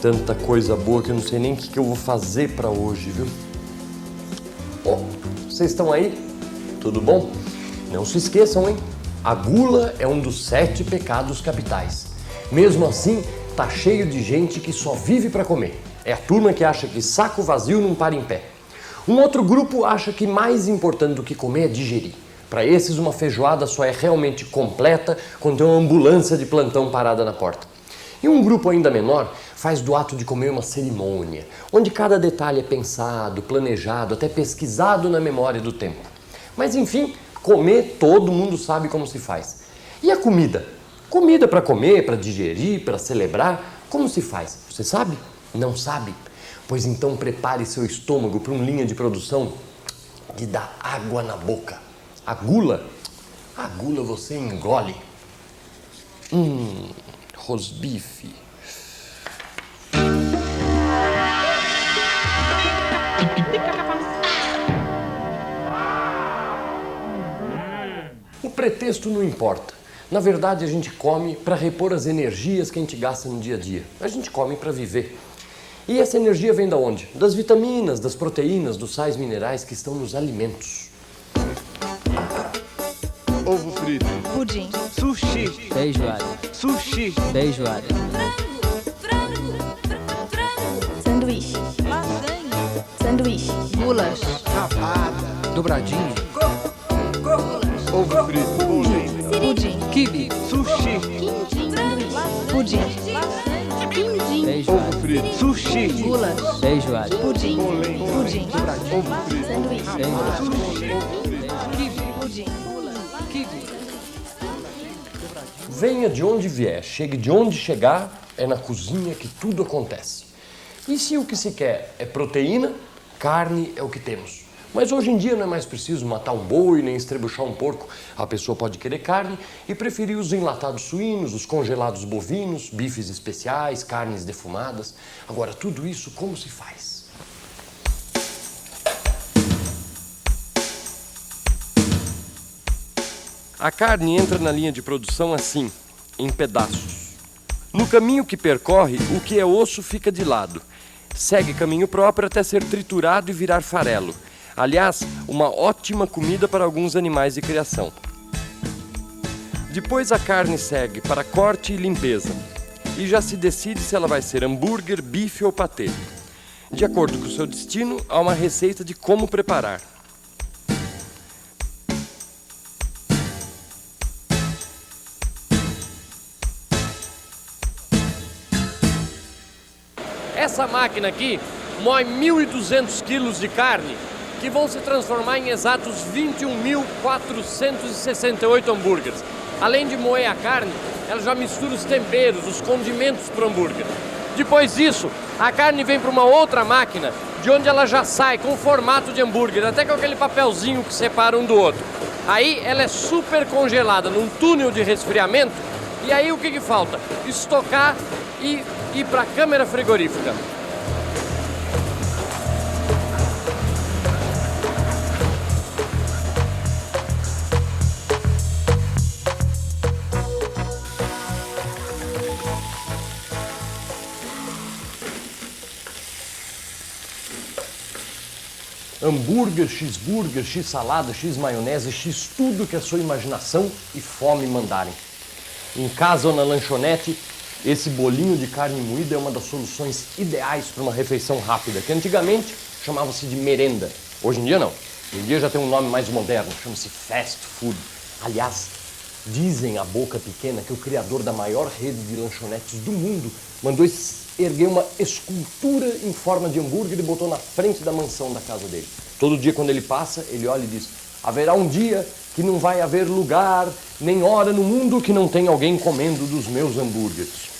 Tanta coisa boa que eu não sei nem o que eu vou fazer pra hoje, viu? Ó, vocês estão aí? Tudo bom? Não se esqueçam, hein? A gula é um dos 7 pecados capitais. Mesmo assim, tá cheio de gente que só vive pra comer. É a turma que acha que saco vazio não para em pé. Um outro grupo acha que mais importante do que comer é digerir. Para esses, uma feijoada só é realmente completa quando tem uma ambulância de plantão parada na porta. E um grupo ainda menor faz do ato de comer uma cerimônia, onde cada detalhe é pensado, planejado, até pesquisado na memória do tempo. Mas enfim, comer todo mundo sabe como se faz. E a comida? Comida para comer, para digerir, para celebrar, como se faz? Você sabe? Não sabe? Pois então prepare seu estômago para uma linha de produção que dá água na boca. A gula você engole. Rosbife. O pretexto não importa. Na verdade, a gente come para repor as energias que a gente gasta no dia a dia. A gente come para viver. E essa energia vem da onde? Das vitaminas, das proteínas, dos sais minerais que estão nos alimentos. Ovo frito. Pudim. Sushi. Feijoada. Sushi. Feijoada. Sanduíche. Lasanha. Sanduíche. Gulas. Rabada. Dobradinha. Ovo frito. Polenta. Pudim. Quibe. Sushi. Sanduíche. Pudim. Quindim. Feijoada. Ovo frito. Sushi. Gulas. Feijoada. Pudim. Polenta. Pudim. Ovo frito. Sanduíche. Feijoada. Pudim. Venha de onde vier, chegue de onde chegar, é na cozinha que tudo acontece. E se o que se quer é proteína, carne é o que temos. Mas hoje em dia não é mais preciso matar um boi nem estrebuchar um porco. A pessoa pode querer carne e preferir os enlatados suínos, os congelados bovinos, bifes especiais, carnes defumadas. Agora, tudo isso como se faz? A carne entra na linha de produção assim, em pedaços. No caminho que percorre, o que é osso fica de lado. Segue caminho próprio até ser triturado e virar farelo. Aliás, uma ótima comida para alguns animais de criação. Depois a carne segue para corte e limpeza. E já se decide se ela vai ser hambúrguer, bife ou patê. De acordo com o seu destino, há uma receita de como preparar. Essa máquina aqui moe 1.200 quilos de carne que vão se transformar em exatos 21.468 hambúrgueres. Além de moer a carne, ela já mistura os temperos, os condimentos para o hambúrguer. Depois disso, a carne vem para uma outra máquina, de onde ela já sai com o formato de hambúrguer, até com aquele papelzinho que separa um do outro. Aí ela é super congelada num túnel de resfriamento, e aí o que falta? Estocar e ir para a câmara frigorífica. Hambúrguer, cheeseburger, x-salada, x-maionese, x tudo que a sua imaginação e fome mandarem. Em casa ou na lanchonete, esse bolinho de carne moída é uma das soluções ideais para uma refeição rápida, que antigamente chamava-se de merenda. Hoje em dia não. Hoje em dia já tem um nome mais moderno, chama-se fast food. Aliás, dizem a boca pequena que o criador da maior rede de lanchonetes do mundo mandou erguer uma escultura em forma de hambúrguer e botou na frente da mansão da casa dele. Todo dia quando ele passa, ele olha e diz: haverá um dia que não vai haver lugar nem hora no mundo que não tenha alguém comendo dos meus hambúrgueres.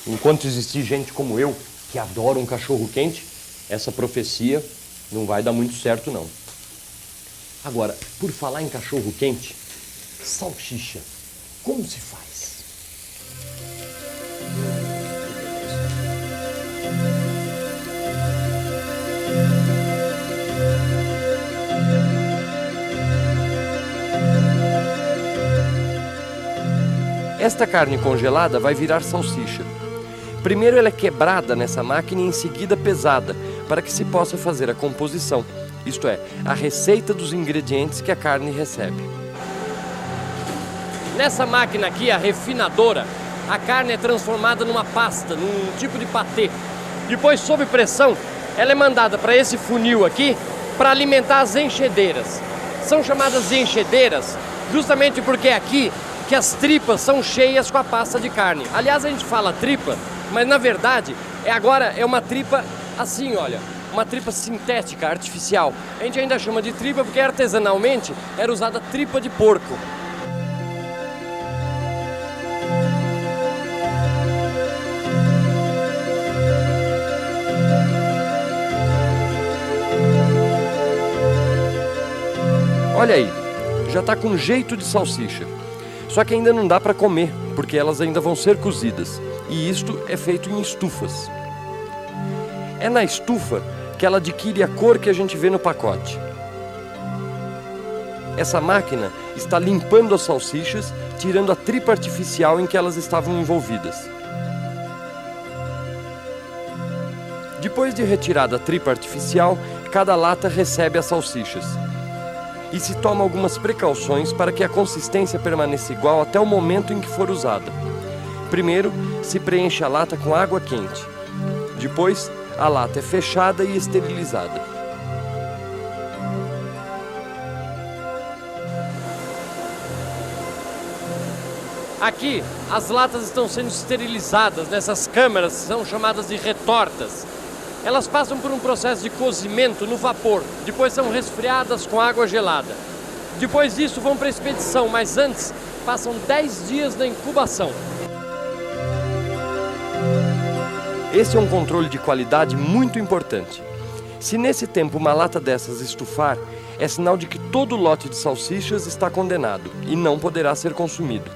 Enquanto existir gente como eu, que adora um cachorro quente, essa profecia não vai dar muito certo não. Agora, por falar em cachorro quente, salsicha, como se faz? Esta carne congelada vai virar salsicha. Primeiro ela é quebrada nessa máquina e em seguida pesada, para que se possa fazer a composição, isto é, a receita dos ingredientes que a carne recebe. Nessa máquina aqui, a refinadora, a carne é transformada numa pasta, num tipo de patê. Depois, sob pressão, ela é mandada para esse funil aqui para alimentar as enchedeiras. São chamadas de enchedeiras justamente porque é aqui que as tripas são cheias com a pasta de carne. Aliás, a gente fala tripa, mas na verdade agora é uma tripa assim, olha, uma tripa sintética, artificial. A gente ainda chama de tripa porque artesanalmente era usada tripa de porco. Olha aí, já está com jeito de salsicha. Só que ainda não dá para comer, porque elas ainda vão ser cozidas. E isto é feito em estufas. É na estufa que ela adquire a cor que a gente vê no pacote. Essa máquina está limpando as salsichas, tirando a tripa artificial em que elas estavam envolvidas. Depois de retirada a tripa artificial, cada lata recebe as salsichas. E se toma algumas precauções para que a consistência permaneça igual até o momento em que for usada. Primeiro, se preenche a lata com água quente. Depois, a lata é fechada e esterilizada. Aqui, as latas estão sendo esterilizadas nessas câmaras, são chamadas de retortas. Elas passam por um processo de cozimento no vapor, depois são resfriadas com água gelada. Depois disso vão para a expedição, mas antes passam 10 dias na incubação. Esse é um controle de qualidade muito importante. Se nesse tempo uma lata dessas estufar, é sinal de que todo lote de salsichas está condenado e não poderá ser consumido.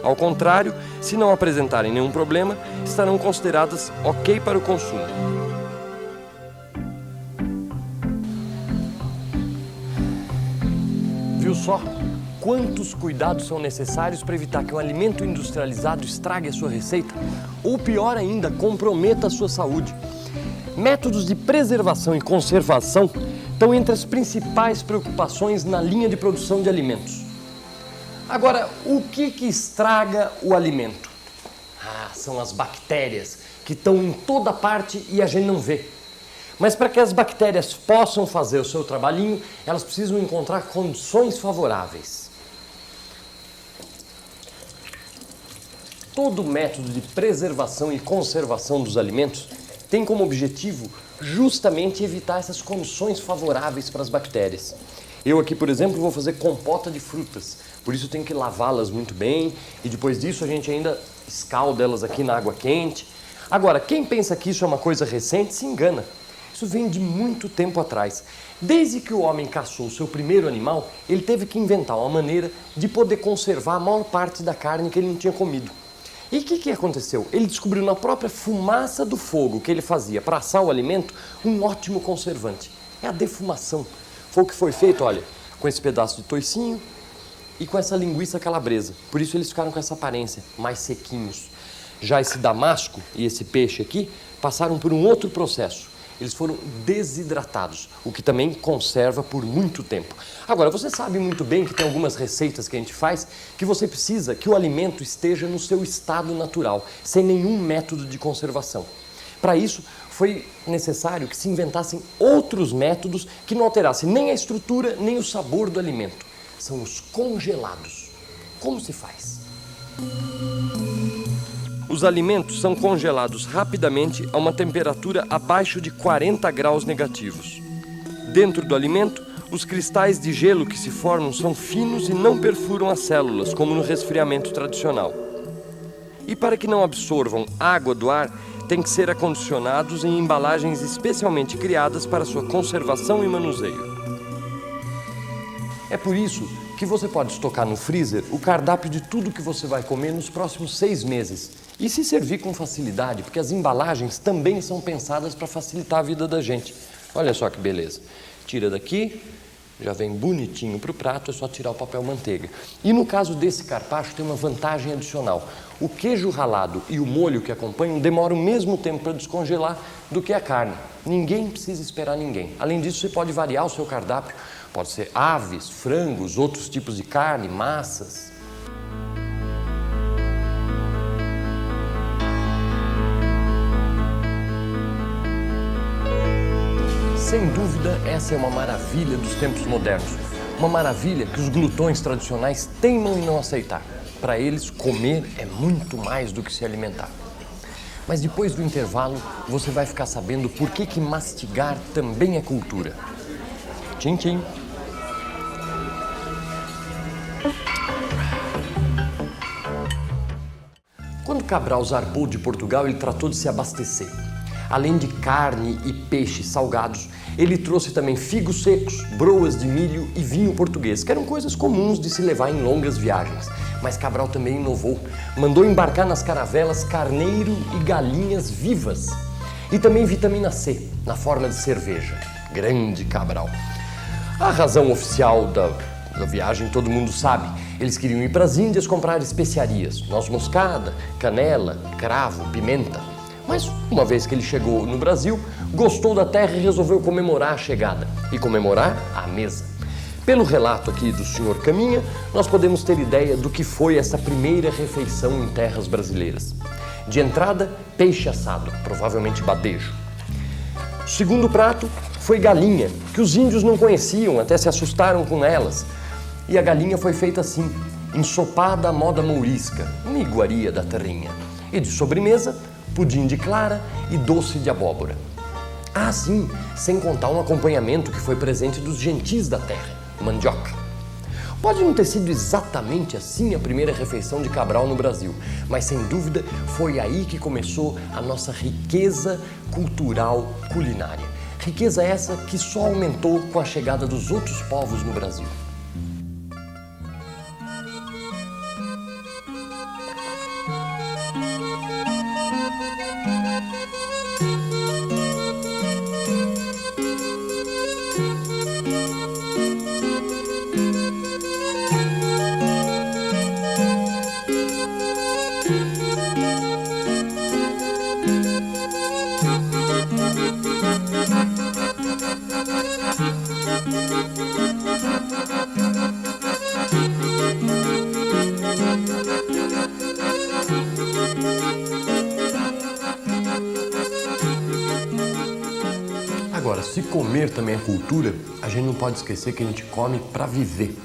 Ao contrário, se não apresentarem nenhum problema, estarão consideradas ok para o consumo. Viu só quantos cuidados são necessários para evitar que um alimento industrializado estrague a sua receita? Ou pior ainda, comprometa a sua saúde. Métodos de preservação e conservação estão entre as principais preocupações na linha de produção de alimentos. Agora, o que estraga o alimento? São as bactérias, que estão em toda parte e a gente não vê. Mas para que as bactérias possam fazer o seu trabalhinho, elas precisam encontrar condições favoráveis. Todo método de preservação e conservação dos alimentos tem como objetivo justamente evitar essas condições favoráveis para as bactérias. Eu aqui, por exemplo, vou fazer compota de frutas, por isso eu tenho que lavá-las muito bem e depois disso a gente ainda escalda elas aqui na água quente. Agora, quem pensa que isso é uma coisa recente se engana. Isso vem de muito tempo atrás. Desde que o homem caçou o seu primeiro animal, ele teve que inventar uma maneira de poder conservar a maior parte da carne que ele não tinha comido. E o que aconteceu? Ele descobriu na própria fumaça do fogo que ele fazia para assar o alimento um ótimo conservante. É a defumação. Foi o que foi feito, olha, com esse pedaço de toicinho e com essa linguiça calabresa. Por isso eles ficaram com essa aparência, mais sequinhos. Já esse damasco e esse peixe aqui passaram por um outro processo. Eles foram desidratados, o que também conserva por muito tempo. Agora, você sabe muito bem que tem algumas receitas que a gente faz que você precisa que o alimento esteja no seu estado natural, sem nenhum método de conservação. Para isso, foi necessário que se inventassem outros métodos que não alterassem nem a estrutura, nem o sabor do alimento. São os congelados. Como se faz? Os alimentos são congelados rapidamente a uma temperatura abaixo de 40 graus negativos. Dentro do alimento, os cristais de gelo que se formam são finos e não perfuram as células, como no resfriamento tradicional. E para que não absorvam água do ar, têm que ser acondicionados em embalagens especialmente criadas para sua conservação e manuseio. É por isso que você pode estocar no freezer o cardápio de tudo que você vai comer nos próximos 6 meses e se servir com facilidade, porque as embalagens também são pensadas para facilitar a vida da gente. Olha só que beleza. Tira daqui, já vem bonitinho para o prato, é só tirar o papel manteiga. E no caso desse carpaccio tem uma vantagem adicional. O queijo ralado e o molho que acompanham demoram o mesmo tempo para descongelar do que a carne. Ninguém precisa esperar ninguém. Além disso, você pode variar o seu cardápio. Pode ser aves, frangos, outros tipos de carne, massas. Sem dúvida, essa é uma maravilha dos tempos modernos. Uma maravilha que os glutões tradicionais teimam em não aceitar. Para eles, comer é muito mais do que se alimentar. Mas depois do intervalo, você vai ficar sabendo por que mastigar também é cultura. Tchim, tchim. Quando Cabral zarpou de Portugal, ele tratou de se abastecer. Além de carne e peixe salgados, ele trouxe também figos secos, broas de milho e vinho português, que eram coisas comuns de se levar em longas viagens. Mas Cabral também inovou, mandou embarcar nas caravelas carneiro e galinhas vivas. E também vitamina C, na forma de cerveja. Grande Cabral. A razão oficial da viagem todo mundo sabe. Eles queriam ir para as Índias comprar especiarias, noz moscada, canela, cravo, pimenta. Mas, uma vez que ele chegou no Brasil, gostou da terra e resolveu comemorar a chegada. E comemorar à mesa. Pelo relato aqui do Sr. Caminha, nós podemos ter ideia do que foi essa primeira refeição em terras brasileiras. De entrada, peixe assado, provavelmente badejo. O segundo prato foi galinha, que os índios não conheciam, até se assustaram com elas. E a galinha foi feita assim, ensopada à moda mourisca, uma iguaria da terrinha. E de sobremesa, pudim de clara e doce de abóbora. Ah, sim, sem contar um acompanhamento que foi presente dos gentis da terra, mandioca. Pode não ter sido exatamente assim a primeira refeição de Cabral no Brasil, mas sem dúvida foi aí que começou a nossa riqueza cultural culinária. Riqueza essa que só aumentou com a chegada dos outros povos no Brasil. Agora, se comer também é cultura, a gente não pode esquecer que a gente come para viver.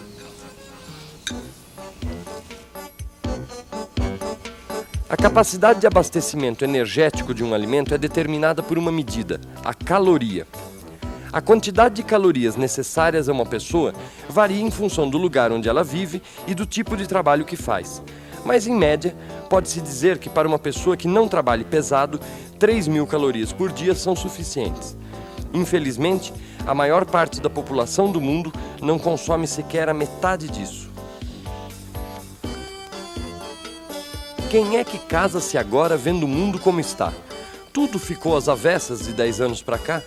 A capacidade de abastecimento energético de um alimento é determinada por uma medida, a caloria. A quantidade de calorias necessárias a uma pessoa varia em função do lugar onde ela vive e do tipo de trabalho que faz. Mas, em média, pode-se dizer que para uma pessoa que não trabalhe pesado, 3.000 calorias por dia são suficientes. Infelizmente, a maior parte da população do mundo não consome sequer a metade disso. Quem é que casa-se agora vendo o mundo como está? Tudo ficou às avessas de 10 anos para cá.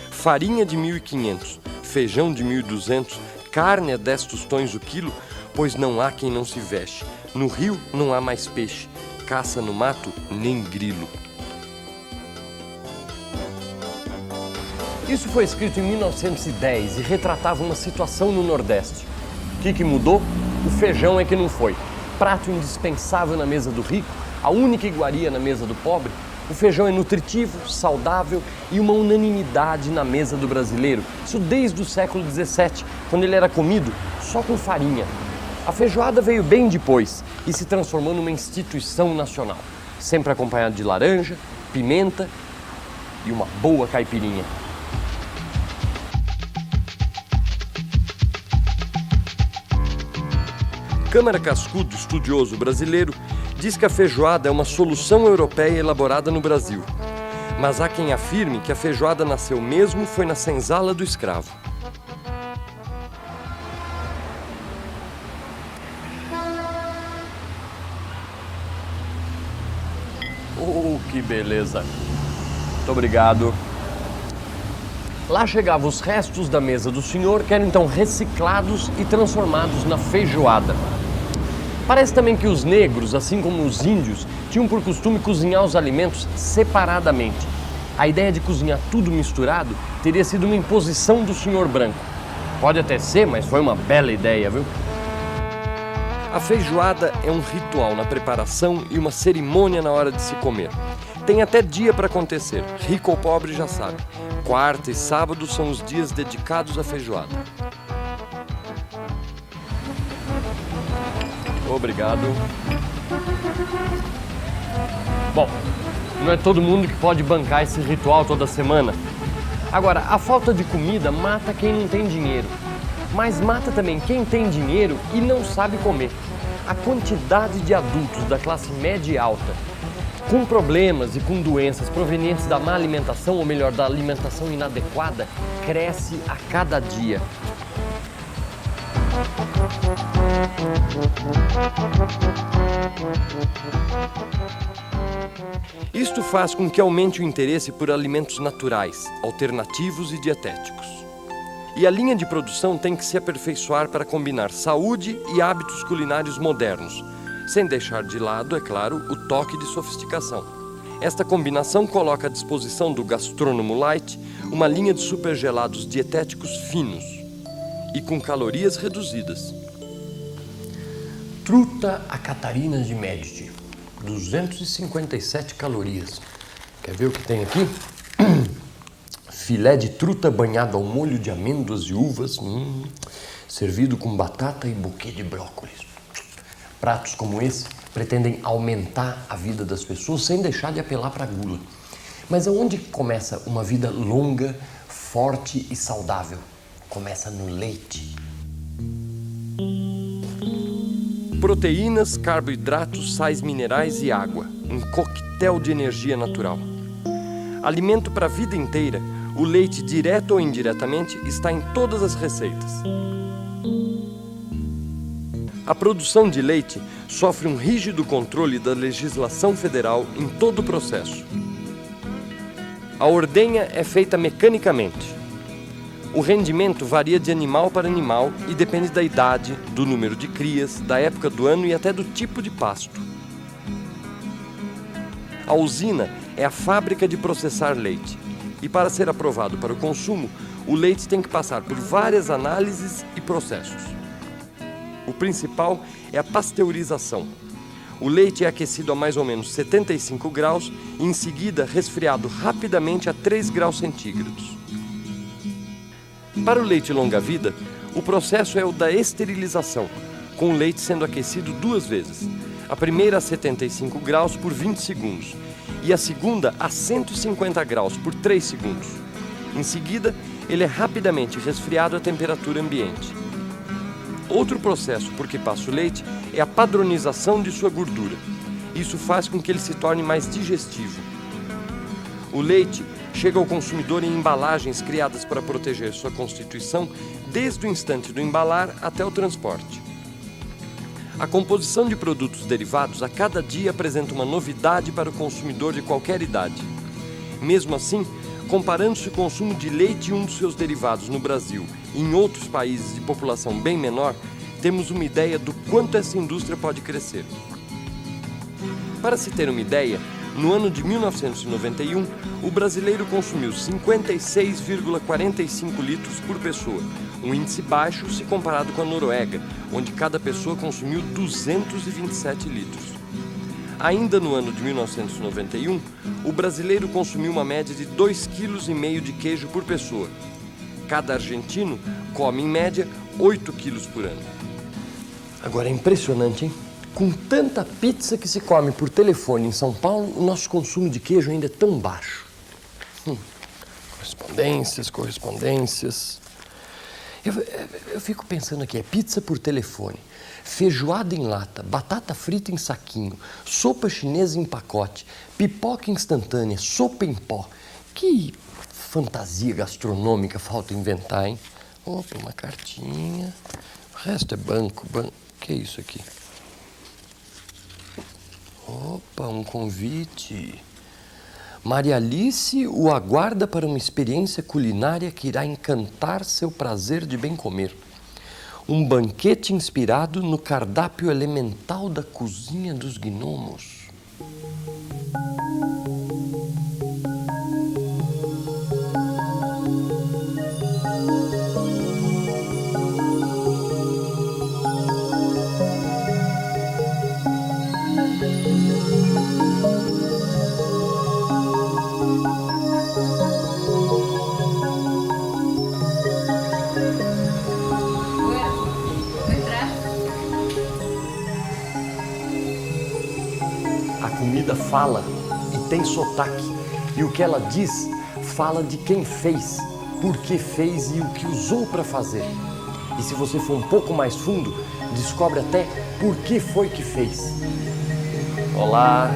Farinha de 1.500, feijão de 1.200, carne a 10 tostões o quilo, pois não há quem não se veste. No rio não há mais peixe, caça no mato nem grilo. Isso foi escrito em 1910 e retratava uma situação no Nordeste. O que mudou? O feijão é que não foi. Prato indispensável na mesa do rico, a única iguaria na mesa do pobre. O feijão é nutritivo, saudável e uma unanimidade na mesa do brasileiro. Isso desde o século XVII, quando ele era comido só com farinha. A feijoada veio bem depois e se transformou numa instituição nacional, sempre acompanhada de laranja, pimenta e uma boa caipirinha. Câmara Cascudo, estudioso brasileiro, diz que a feijoada é uma solução europeia elaborada no Brasil. Mas há quem afirme que a feijoada nasceu mesmo foi na senzala do escravo. beleza. Muito obrigado. Lá chegavam os restos da mesa do senhor, que eram então reciclados e transformados na feijoada. Parece também que os negros, assim como os índios, tinham por costume cozinhar os alimentos separadamente. A ideia de cozinhar tudo misturado teria sido uma imposição do senhor branco. Pode até ser, mas foi uma bela ideia, viu? A feijoada é um ritual na preparação e uma cerimônia na hora de se comer. Tem até dia para acontecer, rico ou pobre já sabe. Quarta e sábado são os dias dedicados à feijoada. Obrigado. Bom, não é todo mundo que pode bancar esse ritual toda semana. Agora, a falta de comida mata quem não tem dinheiro. Mas mata também quem tem dinheiro e não sabe comer. A quantidade de adultos da classe média e alta com problemas e com doenças provenientes da má alimentação, ou melhor, da alimentação inadequada, cresce a cada dia. Isto faz com que aumente o interesse por alimentos naturais, alternativos e dietéticos. E a linha de produção tem que se aperfeiçoar para combinar saúde e hábitos culinários modernos, sem deixar de lado, é claro, o toque de sofisticação. Esta combinação coloca à disposição do gastrônomo light uma linha de supergelados dietéticos finos e com calorias reduzidas. Truta a Catarina de Medici, 257 calorias. Quer ver o que tem aqui? Filé de truta banhado ao molho de amêndoas e uvas, servido com batata e buquê de brócolis. Pratos como esse pretendem aumentar a vida das pessoas sem deixar de apelar para a gula. Mas aonde começa uma vida longa, forte e saudável? Começa no leite. Proteínas, carboidratos, sais minerais e água. Um coquetel de energia natural. Alimento para a vida inteira, o leite, direto ou indiretamente, está em todas as receitas. A produção de leite sofre um rígido controle da legislação federal em todo o processo. A ordenha é feita mecanicamente. O rendimento varia de animal para animal e depende da idade, do número de crias, da época do ano e até do tipo de pasto. A usina é a fábrica de processar leite e, para ser aprovado para o consumo, o leite tem que passar por várias análises e processos. O principal é a pasteurização. O leite é aquecido a mais ou menos 75 graus e em seguida resfriado rapidamente a 3 graus centígrados. Para o leite longa-vida, o processo é o da esterilização, com o leite sendo aquecido 2 vezes. A primeira a 75 graus por 20 segundos e a segunda a 150 graus por 3 segundos. Em seguida, ele é rapidamente resfriado à temperatura ambiente. Outro processo por que passa o leite é a padronização de sua gordura. Isso faz com que ele se torne mais digestivo. O leite chega ao consumidor em embalagens criadas para proteger sua constituição desde o instante do embalar até o transporte. A composição de produtos derivados a cada dia apresenta uma novidade para o consumidor de qualquer idade. Mesmo assim, comparando-se o consumo de leite e um dos seus derivados no Brasil e em outros países de população bem menor, temos uma ideia do quanto essa indústria pode crescer. Para se ter uma ideia, no ano de 1991, o brasileiro consumiu 56,45 litros por pessoa, um índice baixo se comparado com a Noruega, onde cada pessoa consumiu 227 litros. Ainda no ano de 1991, o brasileiro consumiu uma média de 2,5 kg de queijo por pessoa. Cada argentino come, em média, 8 quilos por ano. Agora é impressionante, hein? Com tanta pizza que se come por telefone em São Paulo, o nosso consumo de queijo ainda é tão baixo. Correspondências. Eu fico pensando aqui, é pizza por telefone, feijoada em lata, batata frita em saquinho, sopa chinesa em pacote, pipoca instantânea, sopa em pó. Que fantasia gastronômica falta inventar, hein? Opa, uma cartinha. O resto é banco. Que é isso aqui? Opa, um convite. Maria Alice o aguarda para uma experiência culinária que irá encantar seu prazer de bem comer. Um banquete inspirado no cardápio elemental da cozinha dos gnomos. A comida fala e tem sotaque. E o que ela diz fala de quem fez, por que fez e o que usou para fazer. E se você for um pouco mais fundo, descobre até por que foi que fez. Olá!